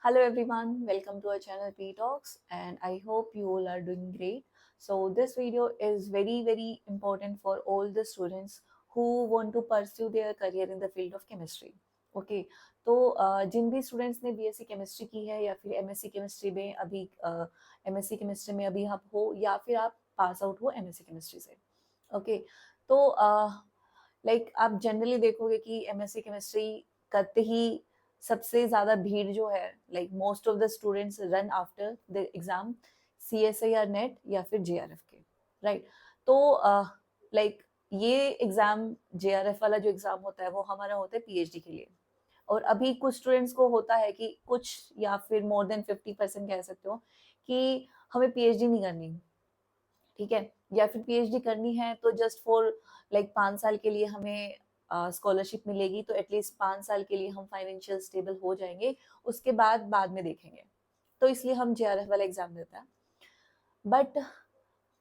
Hello everyone, welcome to our channel P Talks and I hope you all are doing great. So this video is very important for all the students who want to pursue their career in the field of chemistry. Okay, तो जिन भी students ने BSc chemistry की है या फिर MSc chemistry में अभी MSc chemistry में अभी आप हो या फिर आप पास आउट हो एमएससी केमिस्ट्री से। ओके, तो लाइक आप जनरली देखोगे कि एमएससी केमिस्ट्री करते ही सबसे ज्यादा भीड़ जो है like most of the students run after the exam CSIR net या फिर JRF के, राइट। तो लाइक ये एग्जाम JRF वाला जो एग्जाम होता है वो हमारा होता है PhD के लिए। और अभी कुछ स्टूडेंट्स को होता है कि कुछ या फिर मोर देन 50% कह सकते हो कि हमें PhD नहीं करनी, ठीक है, या फिर PhD करनी है तो जस्ट फॉर लाइक 5 साल के लिए हमें स्कॉलरशिप मिलेगी, तो एटलीस्ट 5 साल के लिए हम फाइनेंशियल स्टेबल हो जाएंगे, उसके बाद में देखेंगे। तो इसलिए हम JRF वाला एग्जाम देते हैं। बट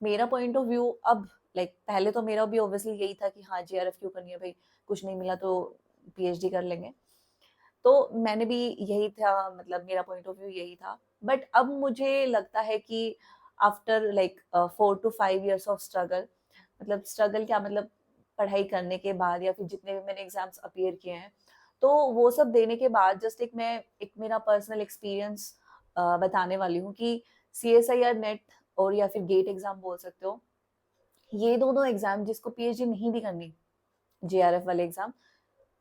मेरा पॉइंट ऑफ व्यू अब लाइक पहले तो मेरा भी ऑब्वियसली यही था कि हाँ JRF क्यों करनी है भाई, कुछ नहीं मिला तो PhD कर लेंगे। तो मैंने भी यही था, मतलब मेरा पॉइंट ऑफ व्यू यही था। बट अब मुझे लगता है कि after like 4 to 5 years of struggle, मतलब स्ट्रगल क्या, मतलब पढ़ाई करने के बाद या फिर जितने भी मैंने एग्जाम्स अपीयर किए हैं, तो वो सब देने के बाद जस्ट एक मेरा पर्सनल एक्सपीरियंस बताने वाली हूँ कि CSIR नेट और या फिर गेट एग्जाम बोल सकते हो, ये दोनों एग्जाम जिसको PhD नहीं भी करनी, JRF वाले एग्जाम,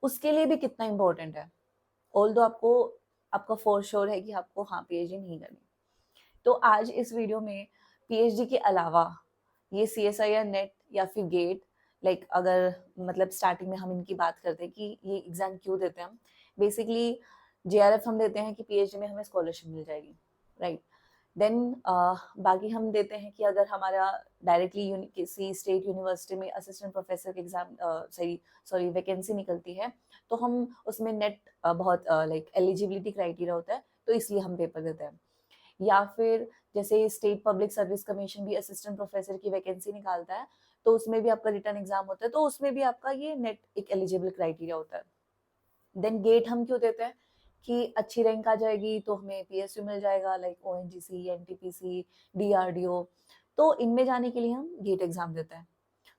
उसके लिए भी कितना इंपॉर्टेंट है। ऑल दो आपको आपका फॉर श्योर है कि आपको हाँ PhD नहीं करनी। तो आज इस वीडियो में PhD के अलावा ये CSIR नेट या फिर गेट, लाइक अगर मतलब स्टार्टिंग में हम इनकी बात करते हैं कि ये एग्जाम क्यों देते हैं हम। बेसिकली JRF हम देते हैं कि PhD में हमें स्कॉलरशिप मिल जाएगी, राइट। देन बाकी हम देते हैं कि अगर हमारा डायरेक्टली किसी स्टेट यूनिवर्सिटी में असिस्टेंट प्रोफेसर के एग्जाम सॉरी वैकेंसी निकलती है, तो हम उसमें नेट बहुत लाइक एलिजिबिलिटी क्राइटेरिया होता है, तो इसलिए हम पेपर देते हैं। या फिर जैसे स्टेट पब्लिक सर्विस कमीशन भी असिस्टेंट प्रोफेसर की वैकेंसी निकालता है, तो उसमें भी आपका रिटर्न एग्जाम होता है, तो उसमें भी आपका ये नेट एक एलिजिबल क्राइटेरिया होता है। देन गेट हम क्यों देते हैं कि अच्छी रैंक आ जाएगी तो हमें PSU मिल जाएगा, लाइक ONGC, NTPC, DRDO। तो इनमें जाने के लिए हम गेट एग्जाम देते हैं,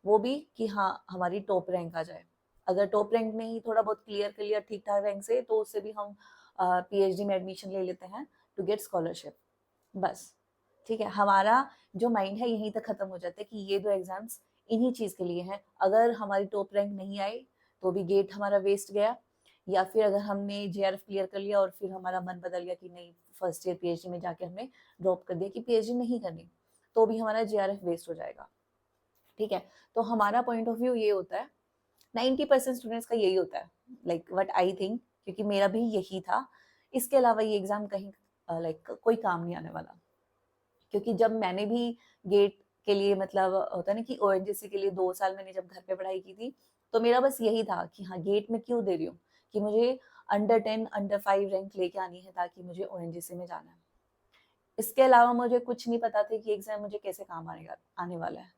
वो भी कि हाँ हमारी टॉप रैंक आ जाए। अगर टॉप रैंक नहीं, थोड़ा बहुत क्लियर ठीक ठाक रैंक से, तो उससे भी हम PhD में एडमिशन ले लेते हैं टू गेट स्कॉलरशिप। बस, ठीक है, हमारा जो माइंड है यहीं तक खत्म हो जाता है कि ये दो एग्जाम्स इन्हीं चीज के लिए हैं। अगर हमारी टॉप रैंक नहीं आई तो भी गेट हमारा वेस्ट गया, या फिर अगर हमने JRF क्लियर कर लिया और फिर हमारा मन बदल गया कि नहीं फर्स्ट ईयर PhD में जाके हमने ड्रॉप कर दिया कि PhD नहीं करनी, तो भी हमारा JRF वेस्ट हो जाएगा, ठीक है। तो हमारा पॉइंट ऑफ व्यू ये होता है, 90% स्टूडेंट्स का यही होता है, लाइक व्हाट आई थिंक, क्योंकि मेरा भी यही था। इसके अलावा ये एग्जाम कहीं लाइक कोई काम नहीं आने वाला। क्योंकि जब मैंने भी गेट के लिए, मतलब होता है ना कि ONGC के लिए 2 साल मैंने जब घर पे पढ़ाई की थी, तो मेरा बस यही था कि हाँ गेट में क्यों दे रही हूँ, कि मुझे अंडर 10 अंडर 5 रैंक लेके आनी है ताकि मुझे ONGC में जाना है। इसके अलावा मुझे कुछ नहीं पता था कि एग्जाम मुझे कैसे काम आने वाला है।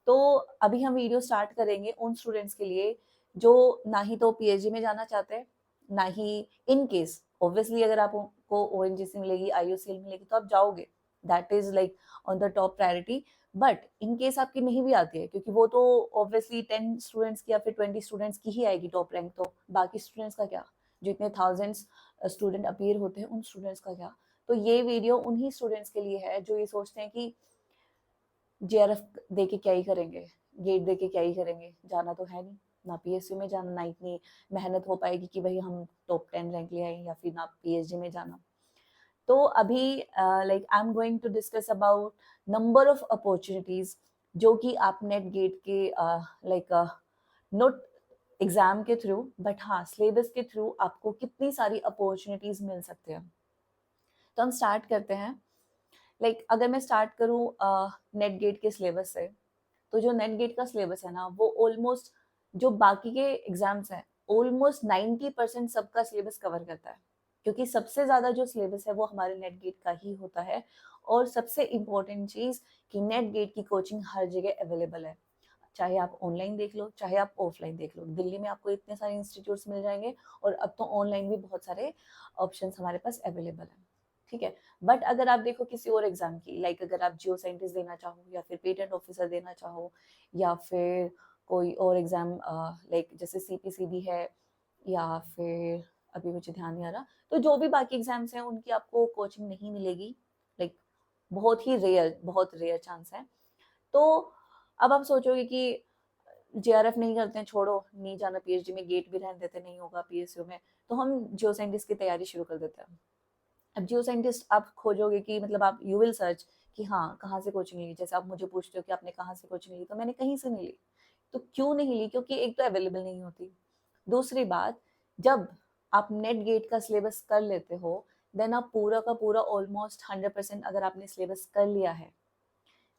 तो अभी हम वीडियो स्टार्ट करेंगे उन स्टूडेंट्स के लिए जो ना ही तो PhD में जाना चाहते हैं, ना ही इन केस ऑब्वियसली अगर आपको ONGC मिलेगी, IUCL मिलेगी तो आप जाओगे, that is like on the top priority. But in case आपकी नहीं भी आती है, क्योंकि वो तो ऑब्वियसली 10 स्टूडेंट्स की या फिर 20 स्टूडेंट्स की ही आएगी टॉप रैंक, तो बाकी स्टूडेंट्स का क्या, जो इतने थाउजेंड्स स्टूडेंट अपीयर होते हैं उन स्टूडेंट्स का क्या। तो ये वीडियो उन्हीं स्टूडेंट्स के लिए है जो ये सोचते हैं कि JRF दे के क्या ही करेंगे, गेट दे के क्या ही करेंगे, जाना तो है नहीं, ना PSU में जाना, ना इतनी मेहनत हो पाएगी कि भाई हम टॉप 10 रैंक ले आए, या फिर ना PhD में जाना। तो अभी like I am going to discuss about number of opportunities जो कि आप नेट गेट के लाइक नोट एग्जाम के थ्रू, बट हाँ सिलेबस के थ्रू आपको कितनी सारी अपॉर्चुनिटीज मिल सकते हैं। तो हम स्टार्ट करते हैं। लाइक अगर मैं स्टार्ट करूँ नेट गेट के सिलेबस से, तो जो नेट गेट का सिलेबस है ना, वो ऑलमोस्ट जो बाकी के एग्जाम्स हैं ऑलमोस्ट 90% सबका सिलेबस कवर करता है, क्योंकि सबसे ज्यादा जो सिलेबस है वो हमारे नेट गेट का ही होता है। और सबसे इम्पोर्टेंट चीज कि नेट गेट की कोचिंग हर जगह अवेलेबल है। चाहे आप ऑनलाइन देख लो, चाहे आप ऑफलाइन देख लो। दिल्ली में आपको इतने सारे इंस्टीट्यूट्स मिल जाएंगे, और अब तो ऑनलाइन भी बहुत सारे ऑप्शंस हमारे पास अवेलेबल हैं, ठीक है। बट अगर आप देखो किसी और एग्जाम की, लाइक अगर आप जियो साइंटिस्ट देना चाहो, या फिर पेटेंट ऑफिसर देना चाहो, या फिर कोई और एग्जाम लाइक जैसे सीपीसीबी है, या फिर अभी मुझे ध्यान नहीं आ रहा, तो जो भी बाकी एग्जाम्स हैं उनकी आपको कोचिंग नहीं मिलेगी, लाइक बहुत रेयर चांस है। तो अब आप सोचोगे कि जेआरएफ नहीं करते हैं, छोड़ो, नहीं जाना पीएचडी में, गेट भी रहने देते, नहीं होगा पीएसयू में, तो हम जियो साइंटिस्ट की तैयारी शुरू कर देते हैं। अब जियो साइंटिस्ट आप खोजोगे कि मतलब आप यू विल सर्च कि हाँ कहाँ से कोचिंग ली, जैसे आप मुझे पूछते हो कि आपने कहाँ से कोचिंग ली, तो मैंने कहीं से नहीं ली। तो क्यों नहीं ली? क्योंकि एक तो अवेलेबल नहीं होती, दूसरी बात, जब आप नेट गेट का सिलेबस कर लेते हो, देन आप पूरा का पूरा ऑलमोस्ट 100% अगर आपने सिलेबस कर लिया है,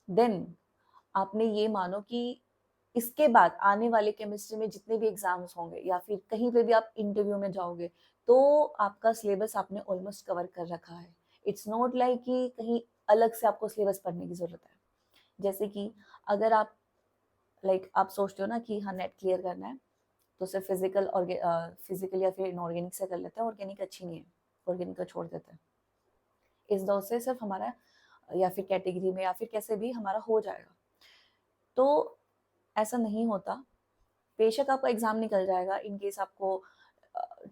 देन आपने ये मानो कि इसके बाद आने वाले केमिस्ट्री में जितने भी एग्जाम्स होंगे, या फिर कहीं पे भी आप इंटरव्यू में जाओगे, तो आपका सिलेबस आपने ऑलमोस्ट कवर कर रखा है। इट्स नॉट लाइक कि कहीं अलग से आपको सिलेबस पढ़ने की जरूरत है। जैसे कि अगर आप आप सोचते हो ना कि हाँ नेट क्लियर करना है, तो सिर्फ फिजिकल या फिर इनऑर्गेनिक से कर लेते हैं, ऑर्गेनिक अच्छी नहीं है, ऑर्गेनिक का छोड़ देते हैं। इस दौर से सिर्फ हमारा या फिर कैटेगरी में या फिर कैसे भी हमारा हो जाएगा। तो ऐसा नहीं होता। बेशक आपका एग्जाम निकल जाएगा, इन केस आपको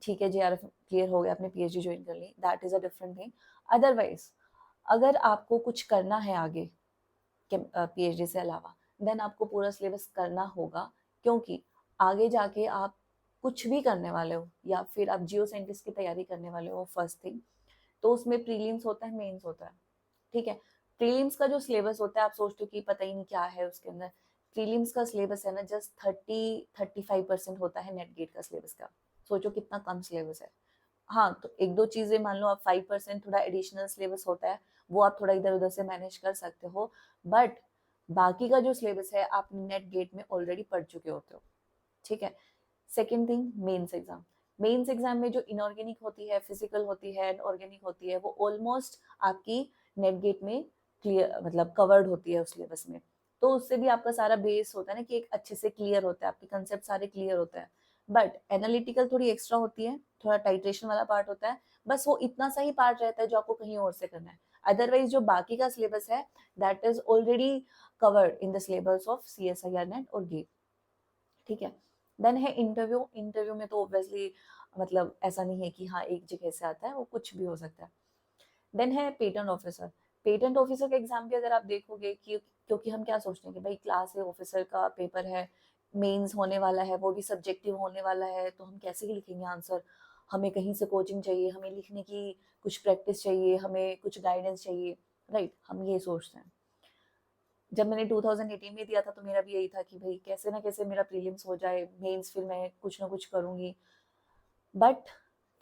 ठीक है जेआरएफ क्लियर हो गया, आपने पीएचडी ज्वाइन कर ली, that is a different thing. Otherwise अगर आपको कुछ करना है आगे पीएचडी से अलावा, देन आपको पूरा सिलेबस करना होगा, क्योंकि आगे जाके आप कुछ भी करने वाले हो, या फिर आप जियो साइंटिस्ट की तैयारी करने वाले हो फर्स्ट थिंग, तो उसमें प्रीलिम्स होता है, मेंस होता है, ठीक है। प्रीलिम्स का जो सिलेबस होता है, आप सोचते हो कि पता ही नहीं क्या है उसके अंदर। प्रीलिम्स का सिलेबस है ना, जस्ट 35% होता है नेट गेट का सिलेबस का। सोचो कितना कम सिलेबस है। हाँ, तो एक दो चीजें मान लो, आप 5% थोड़ा एडिशनल सिलेबस होता है, वो आप थोड़ा इधर उधर से मैनेज कर सकते हो, बट बाकी का जो सिलेबस है आप नेट गेट में ऑलरेडी पढ़ चुके होते हो, ठीक है। Second thing, mains exam. Mains exam में जो इनऑर्गेनिक होती है, फिजिकल होती है एंड ऑर्गेनिक होती है, वो ऑलमोस्ट आपकी नेट गेट में क्लियर मतलब कवर्ड होती है उस सिलेबस में। तो उससे भी आपका सारा बेस होता है ना कि एक अच्छे से क्लियर होता है, आपके कंसेप्ट सारे क्लियर होते हैं। बट एनालिटिकल थोड़ी एक्स्ट्रा होती है, थोड़ा टाइट्रेशन वाला पार्ट होता है, बस वो इतना सा ही पार्ट रहता है जो आपको कहीं और से करना है। अदरवाइज जो बाकी का सिलेबस है, that is already covered in the syllabus of CSIR net और गेट, ठीक है। देन है इंटरव्यू। इंटरव्यू में तो ऑब्वियसली मतलब ऐसा नहीं है कि हाँ एक जगह से आता है, वो कुछ भी हो सकता है। देन है पेटेंट ऑफिसर। पेटेंट ऑफिसर का एग्जाम भी अगर आप देखोगे कि क्योंकि हम क्या सोचते हैं कि भाई क्लास है, ऑफिसर का पेपर है, मेंस होने वाला है, वो भी सब्जेक्टिव होने वाला है, तो हम कैसे ही लिखेंगे आंसर। हमें कहीं से कोचिंग चाहिए, हमें लिखने की कुछ प्रैक्टिस चाहिए, हमें कुछ गाइडेंस चाहिए, राइट, हम ये सोचते हैं। जब मैंने 2018 में दिया था तो मेरा भी यही था कि भाई कैसे ना कैसे मेरा प्रीलिम्स हो जाए, मेंस फिर मैं कुछ ना कुछ करूंगी। बट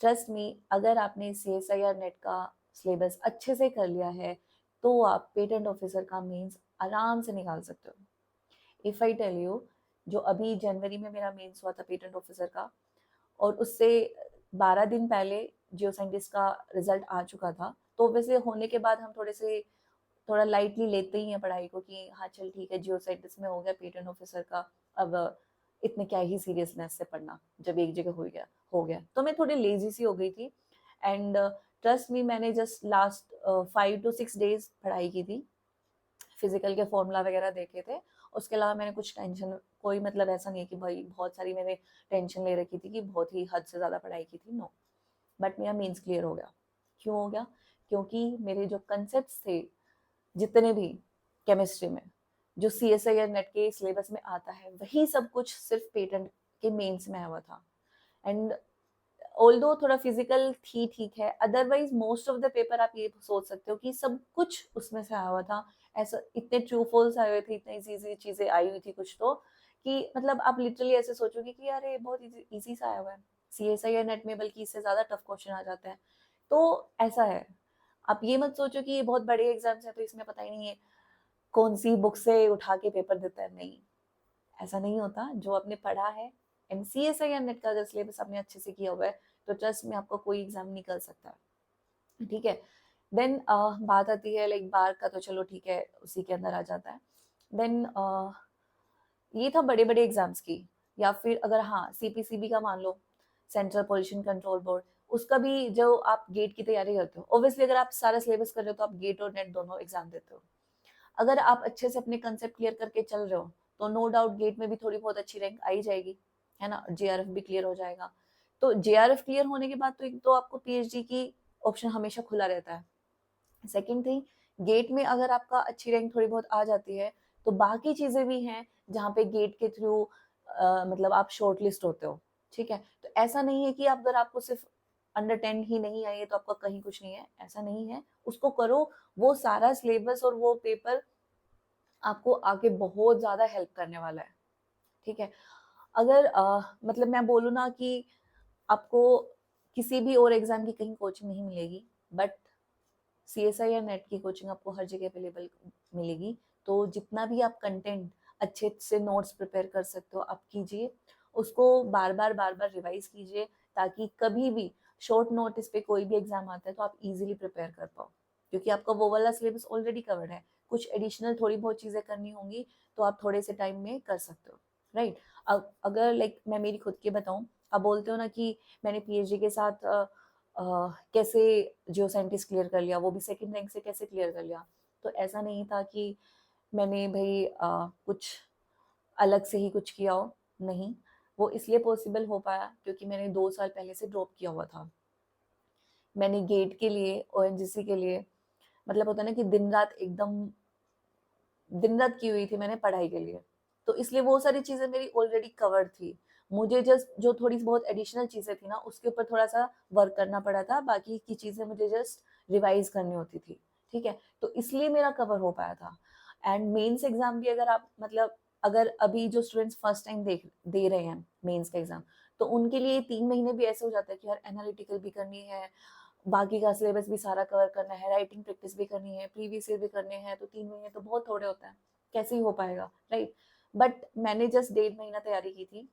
ट्रस्ट मी, अगर आपने CSIR नेट का सिलेबस अच्छे से कर लिया है, तो आप पेटेंट ऑफिसर का मेंस आराम से निकाल सकते हो। इफ आई टेल यू, जो अभी जनवरी में मेरा मेंस हुआ था पेटेंट ऑफिसर का, और उससे 12 दिन पहले जियो साइंटिस्ट का रिजल्ट आ चुका था, तो वैसे होने के बाद हम थोड़ा लाइटली लेते ही हैं पढ़ाई को कि हाँ चल ठीक है, जियो साइंटिस्ट में हो गया पेटेंट ऑफिसर का, अब इतने क्या ही सीरियसनेस से पढ़ना, जब एक जगह हो गया। तो मैं थोड़ी लेजी सी हो गई थी। एंड ट्रस्ट मी, मैंने जस्ट लास्ट 5 to 6 डेज पढ़ाई की थी, फिजिकल के फॉर्मूला वगैरह देखे थे। उसके अलावा मैंने कुछ टेंशन, कोई मतलब ऐसा नहीं है कि भाई बहुत सारी मैंने टेंशन ले रखी थी कि बहुत ही हद से ज़्यादा पढ़ाई की थी, नो। बट मेरा मेंस क्लियर हो गया। क्यों हो गया? क्योंकि मेरे जो कंसेप्ट थे जितने भी केमिस्ट्री में, जो CSIR नेट के सिलेबस में आता है, वही सब कुछ सिर्फ पेटेंट के मेंस में आया हुआ था। एंड ऑल्दो थोड़ा फिजिकल थी, ठीक है, otherwise most of the paper आप ये सोच सकते हो कि सब कुछ उसमें से आया हुआ था। ऐसा इतने ट्रू फॉल्स आए हुए थे, इतनी इजी चीजें आई हुई थी कुछ तो, कि मतलब आप लिटरली ऐसे सोचोगे कि यार ये बहुत इजी सा आया हुआ है। CSIR नेट में बल्कि इससे ज्यादा टफ क्वेश्चन आ जाते हैं। तो ऐसा है, आप ये मत सोचो कि ये बहुत बड़े एग्जाम्स हैं तो इसमें पता ही नहीं है कौन सी बुक से उठा के पेपर देता है, नहीं, ऐसा नहीं होता। जो आपने पढ़ा है, CSIR नेट का अगर सिलेबस आपने अच्छे से किया हुआ है, तो ट्रस्ट में आपका कोई एग्जाम निकल सकता है, ठीक है। देन बात आती है लाइक बार का, तो चलो ठीक है उसी के अंदर आ जाता है। देन ये था बड़े बड़े एग्जाम्स की। या फिर अगर हाँ सीपीसीबी का मान लो, सेंट्रल पोल्यूशन कंट्रोल बोर्ड, उसका भी जो आप गेट की तैयारी करते हो, ऑब्वियसली अगर आप सारा सिलेबस कर रहे हो तो आप गेट और नेट दोनों एग्जाम देते हो। अगर आप अच्छे से अपने कंसेप्ट क्लियर करके चल रहे हो तो नो डाउट गेट में भी थोड़ी बहुत अच्छी रैंक आई जाएगी, है ना, जेआरएफ भी क्लियर हो जाएगा। तो जेआरएफ क्लियर होने के बाद तो एक तो आपको पीएचडी की ऑप्शन हमेशा खुला रहता है। सेकेंड थिंग, गेट में अगर आपका अच्छी रैंक थोड़ी बहुत आ जाती है तो बाकी चीजें भी हैं जहाँ पे गेट के थ्रू मतलब आप शॉर्ट लिस्ट होते हो। ठीक है, तो ऐसा नहीं है कि आप अगर आपको सिर्फ अंडर 10 ही नहीं आई है तो आपका कहीं कुछ नहीं है, ऐसा नहीं है। उसको करो, वो सारा सिलेबस और वो पेपर आपको आगे बहुत ज्यादा हेल्प करने वाला है। ठीक है, अगर मतलब मैं बोलूँ ना कि आपको किसी भी और एग्जाम की कहीं कोचिंग नहीं मिलेगी, बट सीएसआई या नेट की कोचिंग आपको हर जगह अवेलेबल मिलेगी। तो जितना भी आप कंटेंट अच्छे से नोट्स प्रिपेयर कर सकते हो आप कीजिए, उसको बार बार रिवाइज कीजिए, ताकि कभी भी शॉर्ट नोटिस पे कोई भी एग्जाम आता है तो आप इजीली प्रिपेयर कर पाओ, क्योंकि आपका वो वाला सिलेबस ऑलरेडी कवर्ड है। कुछ एडिशनल थोड़ी बहुत चीजें करनी होंगी तो आप थोड़े से टाइम में कर सकते हो, राइट। अगर लाइक मैं मेरी खुद की बताऊं, आप बोलते हो ना कि मैंने पीएचडी के साथ कैसे जियो साइंटिस्ट क्लियर कर लिया, वो भी सेकंड रैंक से कैसे क्लियर कर लिया। तो ऐसा नहीं था कि मैंने भाई कुछ अलग से ही कुछ किया हो, नहीं। वो इसलिए पॉसिबल हो पाया क्योंकि मैंने 2 साल पहले से ड्रॉप किया हुआ था। मैंने गेट के लिए, ओएनजीसी के लिए, मतलब होता है ना कि दिन रात की हुई थी मैंने पढ़ाई के लिए। तो इसलिए वो सारी चीजें मेरी ऑलरेडी कवर्ड थी। मुझे जस्ट जो थोड़ी बहुत एडिशनल चीजें थी ना उसके ऊपर थोड़ा सा वर्क करना पड़ा था, बाकी की चीजें मुझे जस्ट रिवाइज करनी होती थी। ठीक है, तो इसलिए मेरा कवर हो पाया था। एंड मेंस एग्जाम भी अगर आप मतलब, अगर अभी जो स्टूडेंट्स फर्स्ट टाइम दे रहे हैं मेंस का एग्जाम, तो उनके लिए 3 महीने भी ऐसे हो जाता है कि यार एनालिटिकल भी करनी है, बाकी का सिलेबस भी सारा कवर करना है, राइटिंग प्रैक्टिस भी करनी है, प्रीवियस ईयर भी करने हैं, तो 3 महीने तो बहुत थोड़े होता है, कैसे ही हो पाएगा, राइट। बट मैंने जस्ट 1.5 महीना तैयारी की थी,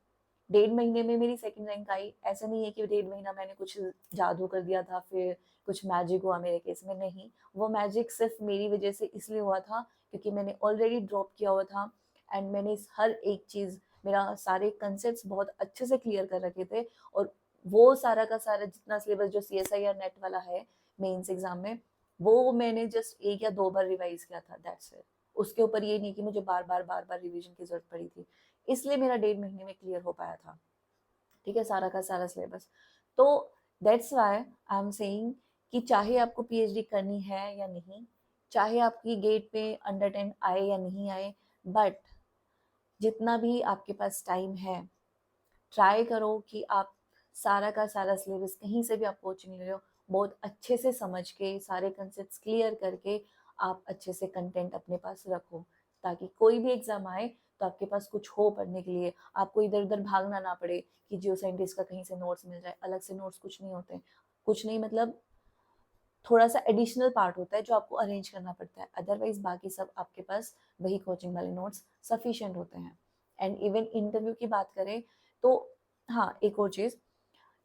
1.5 महीने में मेरी सेकंड रैंक आई। ऐसा नहीं है कि 1.5 महीना मैंने कुछ जादू कर दिया था, फिर कुछ मैजिक हुआ मेरे केस में, नहीं। वो मैजिक सिर्फ मेरी वजह से इसलिए हुआ था क्योंकि मैंने ऑलरेडी ड्रॉप किया हुआ था, एंड मैंने इस हर एक चीज, मेरा सारे कंसेप्ट बहुत अच्छे से क्लियर कर रखे थे। और वो सारा का सारा जितना सिलेबस जो सीएसआई या नेट वाला है मेंस एग्जाम में, वो मैंने जस्ट 1 या 2 बार रिवाइज किया था, दैट्स इट। उसके ऊपर ये नहीं कि मुझे बार बार रिवीजन की जरूरत पड़ी थी, इसलिए मेरा 1.5 महीने में क्लियर हो पाया था। ठीक है, सारा का सारा सिलेबस। तो that's why I am saying कि चाहे आपको पीएचडी करनी है या नहीं, चाहे आपकी गेट पे अंडर 10 आए या नहीं आए, बट जितना भी आपके पास टाइम है, ट्राई करो कि आप सारा का सारा सिलेबस कहीं से भी आप कोचिंग ले रहे हो, बहुत अच्छे से समझ के सारे कंसेप्ट क्लियर करके आप अच्छे से कंटेंट अपने पास रखो, ताकि कोई भी एग्जाम आए तो आपके पास कुछ हो पढ़ने के लिए, आपको इधर उधर भागना ना पड़े कि जियो साइंटिस्ट का कहीं से नोट्स मिल जाए। अलग से नोट्स कुछ नहीं होते, कुछ नहीं, मतलब थोड़ा सा एडिशनल पार्ट होता है जो आपको अरेंज करना पड़ता है, अदरवाइज बाकी सब आपके पास वही कोचिंग वाले नोट्स सफिशिएंट होते हैं। एंड इवन इंटरव्यू की बात करें तो हाँ, एक और चीज,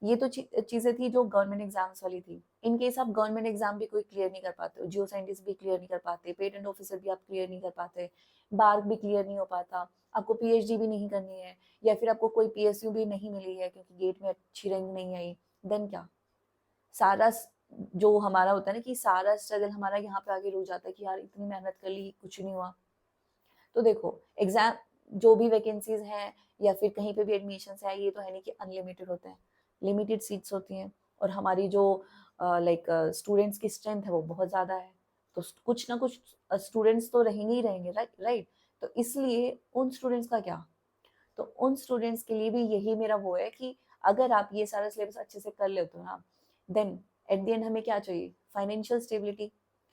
ये तो चीजें थी जो गवर्नमेंट एग्जाम्स वाली थी। इन केस आप गवर्नमेंट एग्जाम भी कोई क्लियर नहीं कर पाते हो, जियो साइंटिस्ट भी क्लियर नहीं कर पाते, पेटेंट ऑफिसर भी आप क्लियर नहीं कर पाते, बार्क भी क्लियर नहीं हो पाता, आपको पीएचडी भी नहीं करनी है, या फिर आपको कोई पीएसयू भी नहीं मिली है क्योंकि गेट में अच्छी रैंक नहीं आई, देन क्या? सारा जो हमारा होता है ना कि सारा स्ट्रगल हमारा यहाँ पे आगे रुक जाता है कि यार इतनी मेहनत कर ली कुछ नहीं हुआ। तो देखो, एग्जाम जो भी वैकेंसीज हैं या फिर कहीं पे भी एडमिशन है, ये तो है नहीं कि अनलिमिटेड होते हैं, लिमिटेड सीट्स होती हैं। और हमारी जो लाइक स्टूडेंट्स की स्ट्रेंथ है वो बहुत ज्यादा है, तो कुछ ना कुछ स्टूडेंट्स तो रहेंगे ही रहेंगे, राइट राइट। तो इसलिए उन स्टूडेंट्स का क्या, तो उन स्टूडेंट्स के लिए भी यही मेरा वो है कि अगर आप ये सारा सिलेबस अच्छे से कर लेते हो ना, देन एट द एंड हमें क्या चाहिए? फाइनेंशियल स्टेबिलिटी,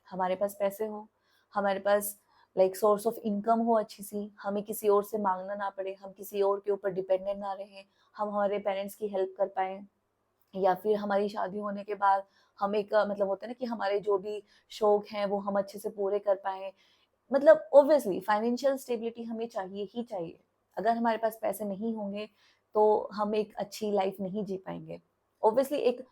हमारे पास पैसे हो, हमारे पास लाइक सोर्स ऑफ इनकम हो अच्छी सी, हमें किसी और से मांगना ना पड़े, हम किसी और के ऊपर डिपेंडेंट ना रहे, हम हमारे पेरेंट्स की हेल्प कर पाए, या फिर हमारी शादी होने के बाद हम एक मतलब होता है ना कि हमारे जो भी शौक हैं वो हम अच्छे से पूरे कर पाए। मतलब ऑब्वियसली फाइनेंशियल स्टेबिलिटी हमें चाहिए ही चाहिए। अगर हमारे पास पैसे नहीं होंगे तो हम एक अच्छी लाइफ नहीं जी पाएंगे। ऑब्वियसली एक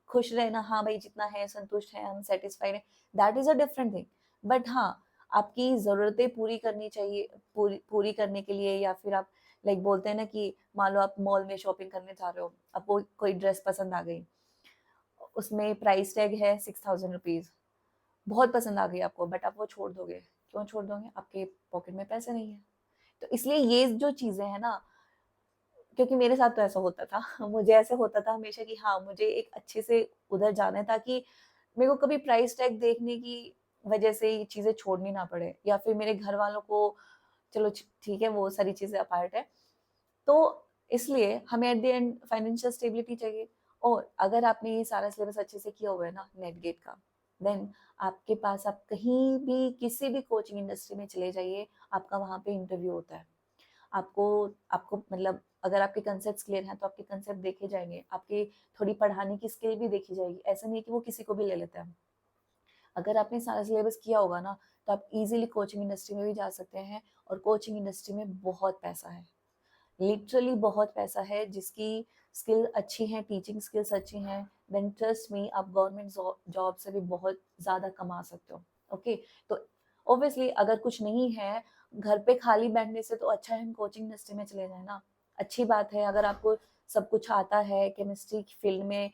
खुश रहना, हाँ भाई जितना है संतुष्ट है, हम सेटिस्फाइड है, that is a different thing. But हाँ, आपकी ज़रूरतें पूरी करनी चाहिए, पूरी पूरी करने के लिए, या फिर आप लाइक बोलते हैं ना कि मान लो आप मॉल में शॉपिंग करने जा रहे हो, आपको कोई ड्रेस पसंद आ गई, उसमें प्राइस टैग है 6000 रुपीज़, बहुत पसंद आ गई आपको, बट आप वो छोड़ दोगे। क्यों छोड़ दोगे? आपके पॉकेट में पैसे नहीं है। तो इसलिए ये जो चीज़ें हैं ना, क्योंकि मेरे साथ तो ऐसा होता था मुझे ऐसे होता था हमेशा कि हाँ, मुझे एक अच्छे से उधर जाना है ताकि मेरे को कभी प्राइस टैग देखने की वजह से ये चीज़ें छोड़नी ना पड़े, या फिर मेरे घर वालों को, चलो ठीक है वो सारी चीज़ें अपार्ट है। तो इसलिए हमें at the end financial stability चाहिए। और अगर आपने ये सारा सिलेबस अच्छे से किया हुआ है ना नेट गेट का, देन आपके पास, आप कहीं भी किसी भी कोचिंग इंडस्ट्री में चले जाइए, आपका वहाँ पे इंटरव्यू होता है। आपको आपको मतलब अगर आपके कंसेप्ट क्लियर हैं तो आपके कंसेप्ट देखे जाएंगे, आपकी थोड़ी पढ़ाने की स्किल भी देखी जाएगी। ऐसा नहीं है कि वो किसी को भी ले लेते हैं। अगर आपने सारा सिलेबस किया होगा ना, तो आप इजीली कोचिंग इंडस्ट्री में भी जा सकते हैं। और कोचिंग इंडस्ट्री में बहुत पैसा है, लिटरली बहुत पैसा है। जिसकी स्किल अच्छी है, टीचिंग स्किल्स अच्छी हैं, देन ट्रस्ट मी, आप गवर्नमेंट जॉब से भी बहुत ज़्यादा कमा सकते हो। ओके, तो ऑब्वियसली अगर कुछ नहीं है, घर पे खाली बैठने से तो अच्छा है हम कोचिंग इंडस्ट्री में चले जाए ना। अच्छी बात है अगर आपको सब कुछ आता है केमिस्ट्री की फील्ड में।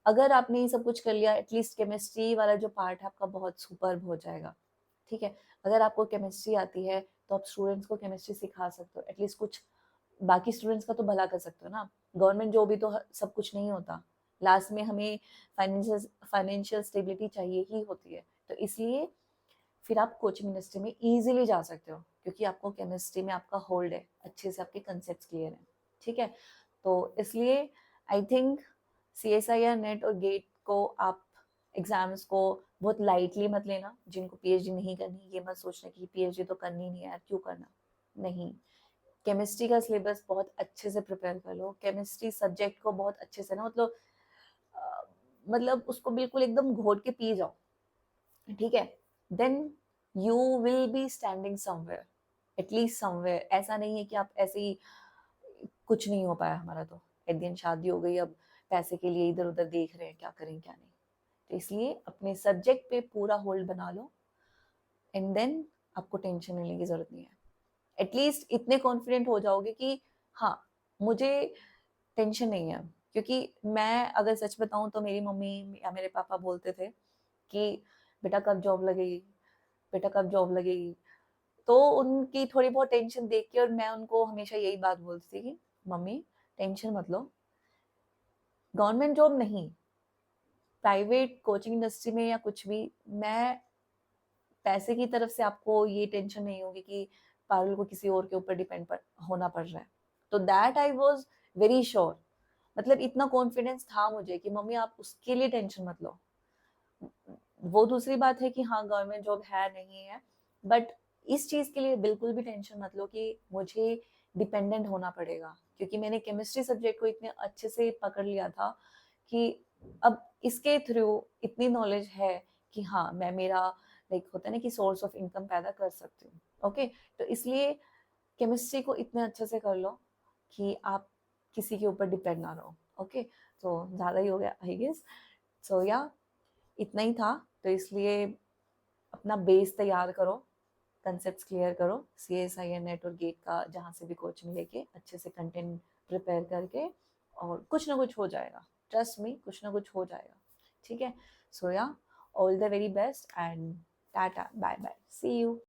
अगर आपने ये सब कुछ कर लिया, एटलीस्ट केमिस्ट्री वाला जो पार्ट है आपका बहुत सुपर्ब हो जाएगा। ठीक है, अगर आपको केमिस्ट्री आती है तो आप स्टूडेंट्स को केमिस्ट्री सिखा सकते हो, एटलीस्ट कुछ बाकी स्टूडेंट्स का तो भला कर सकते हो ना। गवर्नमेंट जॉब भी तो सब कुछ नहीं होता, लास्ट में हमें फाइनेंशियल फाइनेंशियल स्टेबिलिटी चाहिए ही होती है। तो इसलिए फिर आप कोचिंग इंडस्ट्री में इजीली जा सकते हो, क्योंकि आपको केमिस्ट्री में आपका होल्ड है, अच्छे से आपके कंसेप्ट क्लियर है। ठीक है, तो इसलिए आई थिंक CSIR नेट और गेट को आप एग्जाम्स को बहुत लाइटली मत लेना। जिनको पीएचडी नहीं करनी, ये मत सोचना कि पीएचडी तो करनी नहीं है यार, क्यों करना। नहीं, केमिस्ट्री का सिलेबस बहुत अच्छे से प्रिपेयर कर लो। केमिस्ट्री सब्जेक्ट को बहुत अच्छे से ना, मतलब उसको बिल्कुल एकदम घोट के पी जाओ। ठीक है, then you will be standing somewhere, at least somewhere. ऐसा नहीं है कि आप ऐसे ही, कुछ नहीं हो पाया हमारा तो, एक दिन शादी हो गई, अब पैसे के लिए इधर उधर देख रहे हैं क्या करें क्या नहीं। तो इसलिए अपने सब्जेक्ट पे पूरा होल्ड बना लो, एंड देन आपको टेंशन लेने की जरूरत नहीं है। एटलीस्ट इतने कॉन्फिडेंट हो जाओगे कि हाँ, मुझे टेंशन नहीं है। क्योंकि मैं अगर सच बताऊं तो मेरी मम्मी या मेरे पापा बोलते थे कि बेटा कब जॉब लगेगी, बेटा कब जॉब लगेगी। तो उनकी थोड़ी बहुत टेंशन देख के, और मैं उनको हमेशा यही बात बोलती थी कि मम्मी टेंशन मत लो, गवर्नमेंट जॉब नहीं, प्राइवेट कोचिंग इंडस्ट्री में या कुछ भी, मैं पैसे की तरफ से आपको ये टेंशन नहीं होगी कि पारुल को किसी और के ऊपर डिपेंड होना पड़ रहा है। तो that I was very sure, मतलब इतना कॉन्फिडेंस था मुझे कि मम्मी आप उसके लिए टेंशन मत लो। वो दूसरी बात है कि हाँ गवर्नमेंट जॉब है नहीं है, बट इस चीज के लिए बिल्कुल भी टेंशन मत लो कि मुझे डिपेंडेंट होना पड़ेगा। क्योंकि मैंने केमिस्ट्री सब्जेक्ट को इतने अच्छे से पकड़ लिया था कि अब इसके थ्रू इतनी नॉलेज है कि हाँ मैं, मेरा लाइक होता है ना कि सोर्स ऑफ इनकम पैदा कर सकती हूँ। ओके, तो इसलिए केमिस्ट्री को इतने अच्छे से कर लो कि आप किसी के ऊपर डिपेंड ना रहो। ओके, तो ज़्यादा ही हो गया आई गेस। सो या इतना ही था। तो इसलिए अपना बेस तैयार करो, कंसेप्ट क्लियर करो, CSIR नेट और गेट का जहाँ से भी कोचिंग लेके अच्छे से कंटेंट प्रिपेयर करके, और कुछ ना कुछ हो जाएगा। ट्रस्ट मी, कुछ ना कुछ हो जाएगा। ठीक है, so yeah all the very best and tata bye bye, see you.